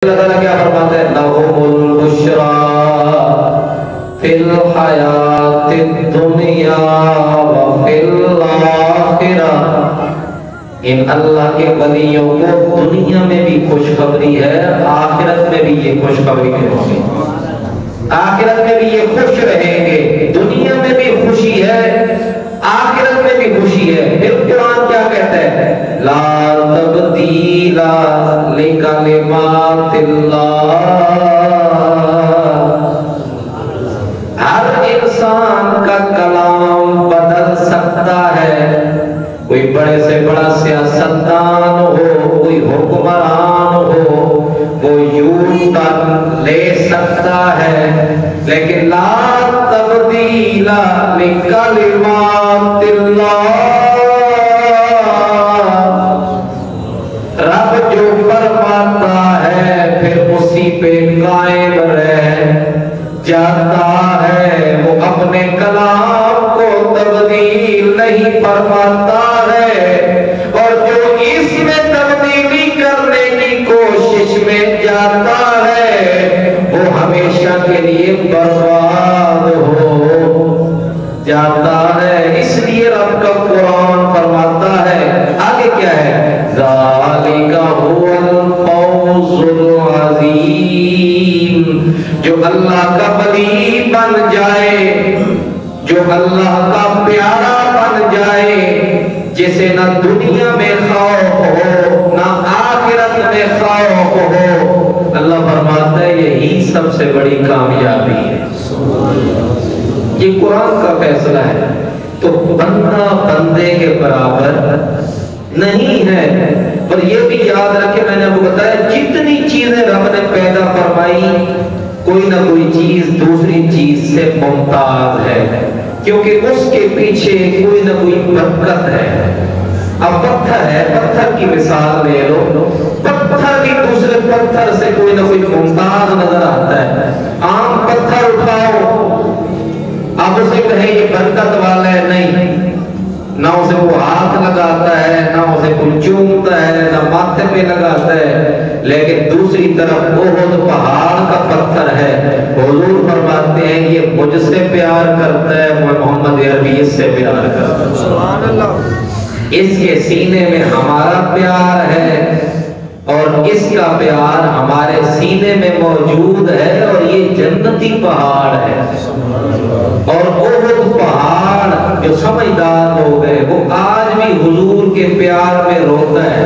اللہ تعالیٰ کیا فرماتے ہیں؟ لَهُمُ الْبُشْرَى فِي الْحَيَاةِ الدُّنْيَا وَفِي الْآخِرَةِ۔ ان اللہ کے ولیوں کو دنیا میں بھی خوشخبری ہے، آخرت میں بھی یہ خوشخبری ہوگی۔ آخرت میں بھی یہ خوش رہیں گے، دنیا میں بھی خوشی ہے، آخرت میں بھی خوشی ہے۔ پھر قرآن کیا کہتا ہے؟ لا تبدیل لکلمات اللہ۔ ہر انسان کا کلام بدل سکتا ہے، کوئی بڑے سے بڑا سیاستدان ہو، کوئی حکمران ہو، وہ یوں ٹرن لے سکتا ہے، لیکن لا تبدیل لکلمات اللہ۔ رب جو فرماتا ہے پھر اسی پہ قائم رہ جاتا ہے، وہ اپنے کلام کو تبدیل نہیں فرماتا ہے، اور جو اس میں تبدیلی کرنے کی کوشش میں جاتا ہے وہ ہمیشہ کے لیے برباد ہو جاتا ہے۔ اس لیے رب کا قرآن فرماتا ہے، آگے کیا ہے؟ ذَلِكَ هُوَ الْفَوْزُ الْعَظِيمُ۔ جو اللہ کا ولی بن جائے، جو اللہ کا پیارا بن جائے، جسے نہ دنیا میں خوف ہو نہ آخرت میں خوف ہو، اللہ فرماتا ہے یہی سب سے بڑی کامیابی ہے۔ یہ قرآن کا فیصلہ ہے۔ تو بندہ بندے کے برابر نہیں ہے، اور یہ بھی یاد رکھے، میں نے آپ کو بتایا جتنی چیزیں رب نے پیدا فرمائی، کوئی نہ کوئی چیز دوسری چیز سے ممتاز ہے، کیونکہ اس کے پیچھے کوئی نہ کوئی برکت ہے۔ اب پتھر ہے، پتھر کی مثال لے لو، پتھر بھی دوسرے پتھر سے کوئی نہ کوئی ممتاز نظر آتا ہے۔ عام پتھر اٹھاؤ، اب اسے کہیں یہ برکت والا ہے، نہیں، نہ اسے وہ ہاتھ لگاتا ہے، نہ اسے کوئی چومتا ہے، نہ ماتھے پہ لگاتا ہے، لیکن دوسری طرف احد پہاڑ کا پتھر ہے، حضور فرماتے ہیں یہ مجھ سے پیار کرتا ہے، محمد عربی اس سے پیار کرتا ہے، سبحان اللہ۔ اس کے سینے میں ہمارا پیار ہے اور اس کا پیار ہمارے سینے میں موجود ہے، اور یہ جنتی پہاڑ ہے۔ اور احد پہاڑ جو سمجھدار ہو گئے وہ آج بھی حضور کے پیار میں روتا ہے۔